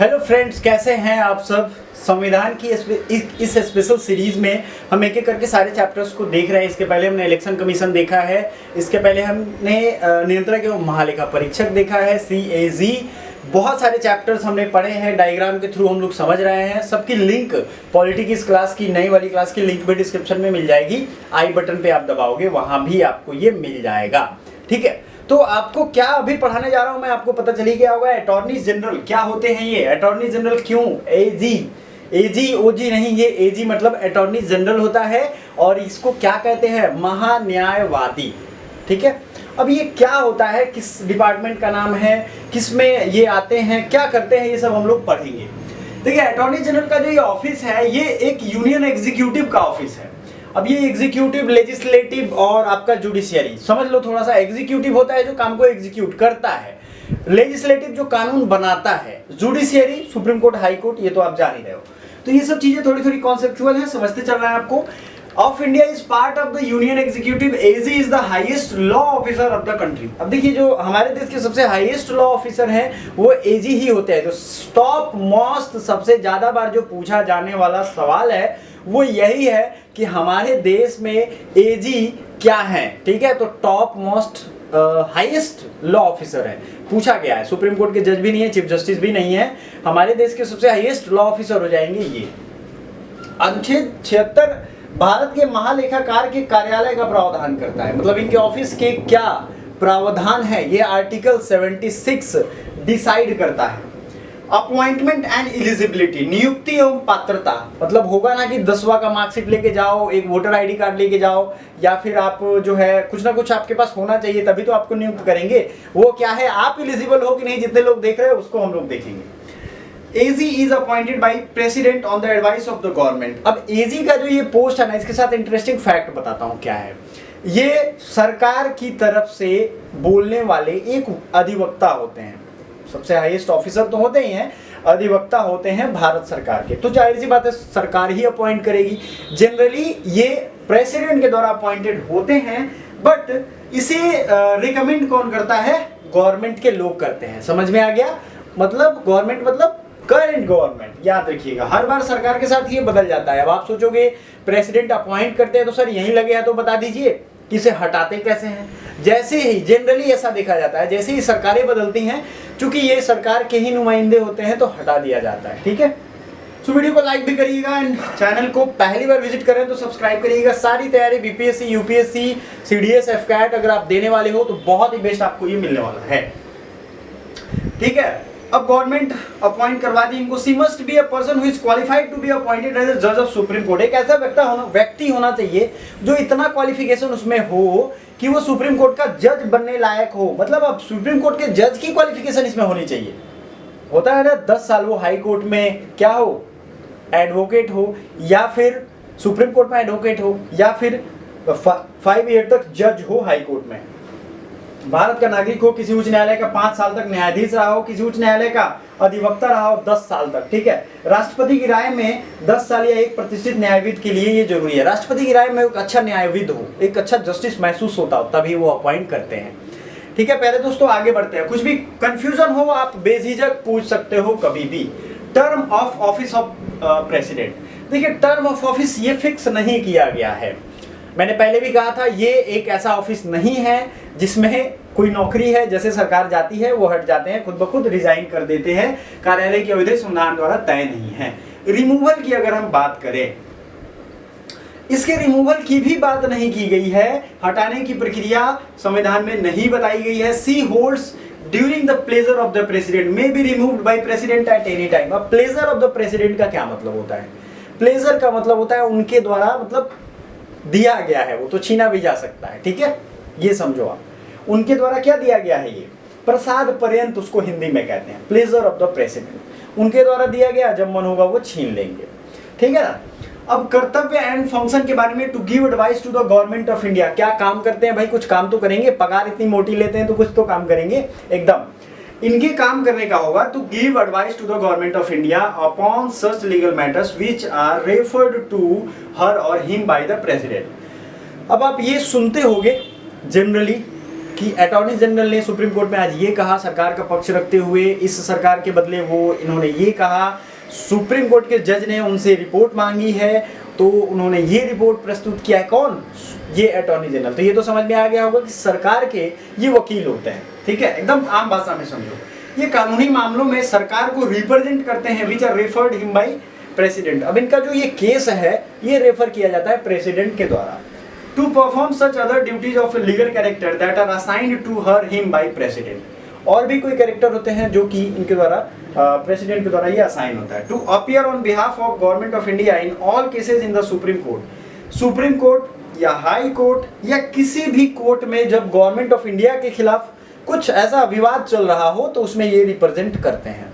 Hello friends, कैसे हैं आप सब। संविधान की इस स्पेशल सीरीज में हम एक एक करके सारे चैप्टर्स को देख रहे हैं। इसके पहले हमने इलेक्शन कमीशन देखा है, इसके पहले हमने नियंत्रक एवं महालेखा परीक्षक देखा है, CAG। बहुत सारे चैप्टर्स हमने पढ़े हैं, डायग्राम के थ्रू हम लोग समझ रहे हैं। सबकी लिंक पॉलिटिक्स क्लास की नई वाली क्लास की लिंक भी डिस्क्रिप्शन में मिल जाएगी। आई बटन पे आप दबाओगे, वहाँ भी आपको ये मिल जाएगा। ठीक है, तो आपको क्या अभी पढ़ाने जा रहा हूं मैं, आपको पता चली गया होगा। अटॉर्नी जनरल क्या होते हैं ये, अटॉर्नी जनरल क्यों, AG OG नहीं, ये AG मतलब अटॉर्नी जनरल होता है और इसको क्या कहते हैं, महान्यायवादी। ठीक है, अब ये क्या होता है, किस डिपार्टमेंट का नाम है, किस में ये आते हैं, क्या करते हैं, ये सब हम लोग पढ़ेंगे। देखिए, अटॉर्नी जनरल का जो ये ऑफिस है, ये एक यूनियन एग्जीक्यूटिव का ऑफिस है। अब ये एग्जीक्यूटिव, लेजिस्लेटिव और आपका जुडिशियरी समझ लो थोड़ा सा। एग्जीक्यूटिव होता है जो काम को एग्जीक्यूट करता है, लेजिस्लेटिव जो कानून बनाता है, judiciary supreme court, high court, ये तो आप जान ही रहे हो। तो ये सब चीजें थोड़ी थोड़ी कॉन्सेप्चुअल है, समझते चल रहा है आपको। Of India is part of the union executive. AG is the highest law officer of the country. अब देखिए, जो हमारे देश के सबसे हाईएस्ट लॉ ऑफिसर हैं वो AG ही होते हैं। जो टॉप मोस्ट सबसे ज्यादा बार जो पूछा जाने वाला सवाल है वो यही है कि हमारे देश में AG क्या है। ठीक है, तो top most highest law officer है, पूछा गया है। सुप्रीम कोर्ट के जज भी नहीं है, चीफ जस्टिस भी नहीं है, हमारे देश के सबसे हाईएस्ट लॉ ऑफिसर हो जाएंगे ये। अनुच्छेद 76 भारत के महालेखाकार के कार्यालय का प्रावधान करता है, मतलब इनके ऑफिस के क्या प्रावधान है ये आर्टिकल 76 डिसाइड करता है। अपॉइंटमेंट एंड एलिजिबिलिटी, नियुक्ति एवं पात्रता, मतलब होगा ना कि 10वां का मार्कशीट लेके जाओ, एक वोटर ID कार्ड लेके जाओ, या फिर आप जो है कुछ ना कुछ आपके पास होना चाहिए, तभी तो आपको नियुक्त करेंगे। वो क्या है, आप एलिजिबल हो कि नहीं, जितने लोग देख रहे हैं उसको हम लोग देखेंगे। AG is appointed by president on the advice of the government. अब AG का जो ये पोस्ट है ना, इसके साथ इंटरेस्टिंग फैक्ट बताता हूँ क्या है। ये सरकार की तरफ से बोलने वाले एक अधिवक्ता होते हैं। सबसे हाईएस्ट ऑफिसर तो होते ही हैं, अधिवक्ता होते हैं भारत सरकार के। तो जाहिर सी बात है सरकार ही अपॉइंट करेगी। जनरली ये प्रेसिडेंट के द्वारा अपॉइंटेड होते हैं, बट इसे रिकमेंड कौन करता है, गवर्नमेंट के लोग करते हैं। समझ में आ गया, मतलब गवर्नमेंट मतलब करंट गवर्नमेंट, याद रखिएगा। हर बार सरकार के साथ ये बदल जाता है। अब आप सोचोगे प्रेसिडेंट अपॉइंट करते हैं तो सर यहीं लगे हैं, तो बता दीजिए कि इसे हटाते कैसे हैं। जैसे ही जनरली ऐसा देखा जाता है, जैसे ही सरकारें बदलती हैं, चूंकि ये सरकार के ही नुमाइंदे होते हैं, तो हटा दिया जाता है। ठीक है, तो वीडियो को लाइक भी करिएगा एंड चैनल को पहली बार विजिट करें तो सब्सक्राइब करिएगा। सारी तैयारी BPSC, UPSC, CDS, FCAT अगर आप देने वाले हो तो बहुत ही बेस्ट आपको ये मिलने वाला है। ठीक है, अब गवर्नमेंट अपॉइंट करवा दी इनको। She must be a person who is qualified to be appointed as a जज ऑफ सुप्रीम कोर्ट। एक ऐसा व्यक्ति होना चाहिए जो इतना क्वालिफिकेशन उसमें हो कि वो सुप्रीम कोर्ट का जज बनने लायक हो। मतलब अब सुप्रीम कोर्ट के जज की क्वालिफिकेशन इसमें होनी चाहिए। होता है ना, 10 साल वो हाई कोर्ट में क्या हो, एडवोकेट हो, या फिर सुप्रीम कोर्ट में एडवोकेट हो, या फिर 5 ईयर तक जज हो हाई कोर्ट में। भारत का नागरिक हो, किसी उच्च न्यायालय का 5 साल तक न्यायाधीश रहा हो, किसी उच्च न्यायालय का अधिवक्ता रहा हो 10 साल तक। ठीक है, राष्ट्रपति की राय में 10 साल या एक प्रतिष्ठित न्यायविद के लिए ये जरूरी है। राष्ट्रपति की राय में एक अच्छा न्यायविद हो, एक अच्छा जस्टिस महसूस होता हो, तभी वो अपॉइंट करते हैं। ठीक है, पहले दोस्तों आगे बढ़ते हैं। कुछ भी कंफ्यूजन हो आप बेझिझक पूछ सकते हो कभी भी। Term of office of president, देखिए टर्म ऑफ ऑफिस ये फिक्स नहीं किया गया है। मैंने पहले भी कहा था, ये एक ऐसा ऑफिस नहीं है जिसमें कोई नौकरी है, जैसे सरकार जाती है वो हट जाते हैं, खुद ब खुद रिजाइन कर देते हैं, कार्यालय की अवधि संविधान द्वारा तय नहीं है। रिमूवल की अगर हम बात करें, इसके रिमूवल की भी बात नहीं की गई है, हटाने की प्रक्रिया संविधान में नहीं बताई गई है। She holds during the pleasure of the president may be removed by president at any time. अब प्लेजर ऑफ द प्रेसिडेंट का क्या मतलब होता है, प्लेजर का मतलब होता है उनके द्वारा, मतलब दिया गया है, वो तो छीना भी जा सकता है। ठीक है, ये समझो आप, उनके द्वारा क्या दिया गया है, ये प्रसाद पर्यंत उसको हिंदी में कहते हैं, प्लेजर ऑफ द प्रेसिडेंट। उनके द्वारा दिया गया, जब मन होगा वो छीन लेंगे। ठीक है ना। अब कर्तव्य एंड फंक्शन के बारे में, to give advice to the government of India. क्या काम करते हैं भाई, कुछ काम तो करेंगे, पगार इतनी मोटी लेते हैं तो कुछ तो काम करेंगे एकदम। इनके काम करने का होगा to give advice to the government of India upon such legal matters which are referred to her or him by the president. अब आप ये सुनते होंगे जनरली कि अटॉर्नी जनरल ने सुप्रीम कोर्ट में आज ये कहा सरकार का पक्ष रखते हुए, इस सरकार के बदले वो इन्होंने ये कहा, सुप्रीम कोर्ट के जज ने उनसे रिपोर्ट मांगी है तो उन्होंने ये रिपोर्ट प्रस्तुत किया है। कौन? ये अटॉर्नी जनरल। तो ये तो समझ में आ गया होगा कि सरकार के ये वकील होते हैं, ठीक है, एकदम आम भाषा में समझो। ये कानूनी मामलों में सरकार को रिप्रेजेंट करते हैं, which are referred him by president. अब इनका जो ये केस है ये रेफर किया जाता है प्रेसिडेंट के द्वारा। To perform such other duties of legal character that are assigned to her him by president. और भी कोई कैरेक्टर होते हैं जो कि इनके द्वारा प्रेसिडेंट के द्वारा ये असाइन होता है। To appear on behalf of government of India in all cases in the Supreme Court. Supreme Court या हाई कोर्ट या किसी भी कोर्ट में जब गवर्नमेंट ऑफ इंडिया के खिलाफ कुछ ऐसा विवाद चल रहा हो तो उसमें ये रिप्रेजेंट करते हैं,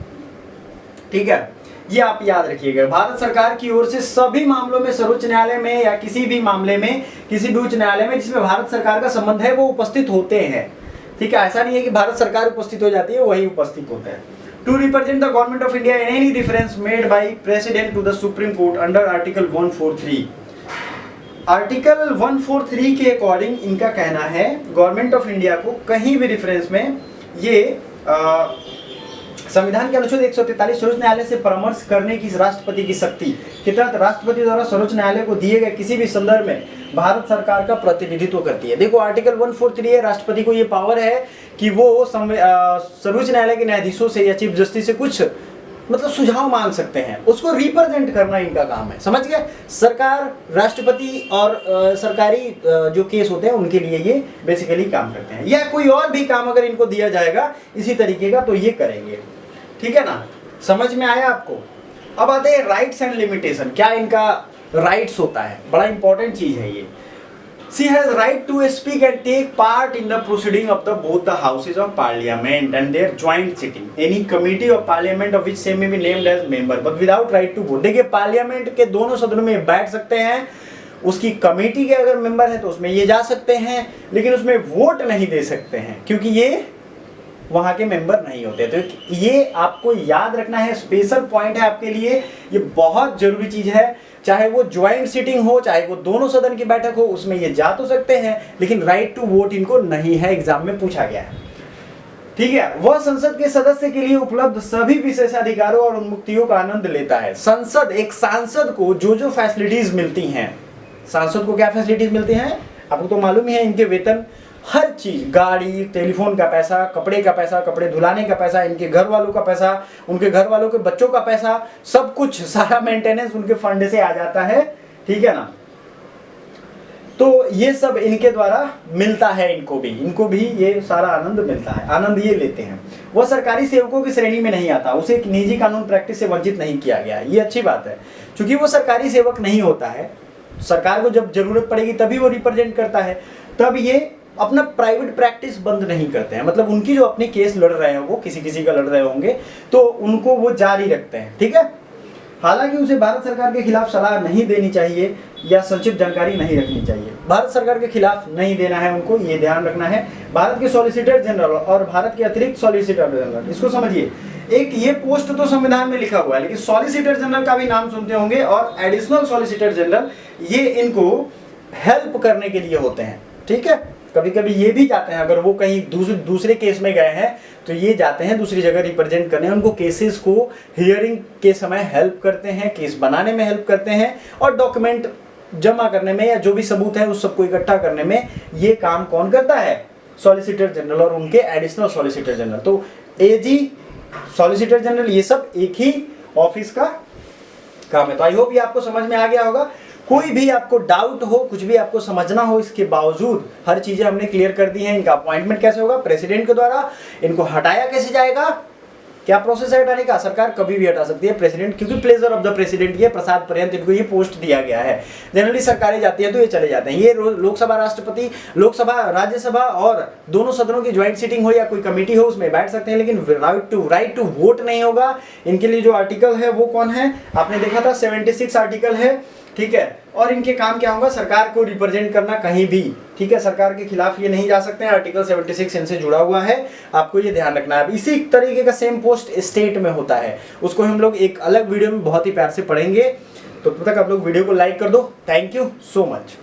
ठीक है। ये आप याद रखिएगा। भारत सरकार की ओर से सभी मामलों में सर्वोच्च न्यायालय में या किसी भी मामले में किसी भी उच्च न्यायालय में जिसमें भारत सरकार का संबंध है वो उपस्थित होते हैं, ठीक है। ऐसा नहीं है कि भारत सरकार उपस्थित हो जाती है, वही उपस्थित होते हैं। To represent the government of India in any difference made by president to the Supreme Court under article 143। Article 143 के अकॉर्डिंग इनका कहना है गवर्नमेंट ऑफ इंडिया को कहीं भी डिफरेंस में ये संविधान के अनुच्छेद 143 सर्वोच्च न्यायालय से परामर्श करने की राष्ट्रपति की शक्ति के तहत राष्ट्रपति द्वारा सर्वोच्च न्यायालय को दिए गए किसी भी संदर्भ में भारत सरकार का प्रतिनिधित्व करती है। देखो आर्टिकल 143 है, राष्ट्रपति को ये पावर है कि वो सर्वोच्च न्यायालय के न्यायाधीशों से या चीफ जस्टिस से कुछ मतलब सुझाव मांग सकते हैं, उसको रिप्रेजेंट करना इनका काम है, समझ गए। सरकार, राष्ट्रपति और सरकारी जो केस होते हैं उनके लिए ये बेसिकली काम करते हैं, या कोई और भी काम अगर इनको दिया जाएगा इसी तरीके का तो ये करेंगे, ठीक है ना। समझ में आया आपको। अब आते हैं राइट्स एंड लिमिटेशन। क्या इनका राइट्स होता है, बड़ा इंपॉर्टेंट चीज है ये। She has right to speak and take part in the proceeding of both the houses of parliament and their joint sitting. Any committee of parliament of which same may be named as member, but without right to vote. देखिए parliament के दोनों सदनों में बैठ सकते हैं, उसकी committee के अगर मेंबर है तो उसमें ये जा सकते हैं, लेकिन उसमें वोट नहीं दे सकते हैं क्योंकि ये वहां के मेंबर नहीं होते। तो ये आपको याद रखना है, स्पेशल पॉइंट है आपके लिए, ये बहुत जरूरी चीज है। चाहे वो ज्वाइंट सीटिंग हो, चाहे वो दोनों सदन की बैठक हो, उसमें ये जा तो सकते हैं लेकिन राइट टू वोट इनको नहीं है, एग्जाम में पूछा गया है, ठीक है। वह संसद के सदस्य के लिए उपलब्ध सभी विशेषाधिकारों और उन्मुक्तियों का आनंद लेता है। संसद, एक सांसद को जो जो फैसिलिटीज मिलती हैं, सांसद को क्या फैसिलिटीज मिलती हैं आपको तो मालूम ही है, इनके वेतन, हर चीज, गाड़ी, टेलीफोन का पैसा, कपड़े का पैसा, कपड़े धुलाने का पैसा, इनके घर वालों का पैसा, उनके घर वालों के बच्चों का पैसा, सब कुछ, सारा मेंटेनेंस उनके फंड से आ जाता है, ठीक है ना। तो ये सब इनके द्वारा मिलता है, इनको भी ये सारा आनंद मिलता है, आनंद ये लेते हैं। वह सरकारी सेवकों की श्रेणी में नहीं आता, उसे एक निजी कानून प्रैक्टिस से वंचित नहीं किया गया। ये अच्छी बात है, क्योंकि वो सरकारी सेवक नहीं होता है, सरकार को जब जरूरत पड़ेगी तभी वो रिप्रेजेंट करता है, तब ये अपना प्राइवेट प्रैक्टिस बंद नहीं करते हैं। मतलब उनकी जो अपनी केस लड़ रहे हैं, वो किसी का लड़ रहे होंगे तो उनको वो जारी रखते हैं, ठीक है। हालांकि उसे भारत सरकार के खिलाफ सलाह नहीं देनी चाहिए या संक्षिप्त जानकारी नहीं रखनी चाहिए। भारत सरकार के खिलाफ नहीं देना है उनको, ये ध्यान रखना है। भारत के सॉलिसिटर जनरल और भारत के अतिरिक्त सॉलिसिटर जनरल, इसको समझिए, एक ये पोस्ट तो संविधान में लिखा हुआ है लेकिन सॉलिसिटर जनरल का भी नाम सुनते होंगे, और एडिशनल सॉलिसिटर जनरल ये इनको हेल्प करने के लिए होते हैं, ठीक है। कभी कभी ये भी जाते हैं, अगर वो कहीं दूसरे केस में गए हैं तो ये जाते हैं दूसरी जगह रिप्रेजेंट करने, उनको केसेस को हियरिंग के समय हेल्प करते हैं, केस बनाने में हेल्प करते हैं, और डॉक्यूमेंट जमा करने में या जो भी सबूत है उस सबको इकट्ठा करने में ये काम कौन करता है, सॉलिसिटर जनरल और उनके एडिशनल सॉलिसिटर जनरल। तो एजी, सॉलिसिटर जनरल, ये सब एक ही ऑफिस का काम है। तो आई होप ये आपको समझ में आ गया होगा। कोई भी आपको डाउट हो, कुछ भी आपको समझना हो, इसके बावजूद हर चीजें हमने क्लियर कर दी हैं। इनका अपॉइंटमेंट कैसे होगा, प्रेसिडेंट के द्वारा, इनको हटाया कैसे जाएगा, क्या प्रोसेस है हटाने का, सरकार कभी भी हटा सकती है, प्रेसिडेंट, क्योंकि प्लेजर ऑफ द प्रेसिडेंट ये प्रसाद पर्यंत इनको ये पोस्ट दिया गया है। जनरली सरकारें जाती हैं तो ये चले जाते हैं। ये लोकसभा, राष्ट्रपति, लोकसभा, राज्यसभा और दोनों सदनों की ज्वाइंट सीटिंग हो या कोई कमेटी हो उसमें बैठ सकते हैं, लेकिन राइट टू वोट नहीं होगा। इनके लिए जो आर्टिकल है वो कौन है, आपने देखा था 76 आर्टिकल है, ठीक है। और इनके काम क्या होगा, सरकार को रिप्रेजेंट करना कहीं भी, ठीक है। सरकार के खिलाफ ये नहीं जा सकते हैं, आर्टिकल 76 इनसे जुड़ा हुआ है, आपको ये ध्यान रखना है। इसी तरीके का सेम पोस्ट स्टेट में होता है, उसको हम लोग एक अलग वीडियो में बहुत ही प्यार से पढ़ेंगे। तो तब तक आप लोग वीडियो को लाइक कर दो। Thank you so much.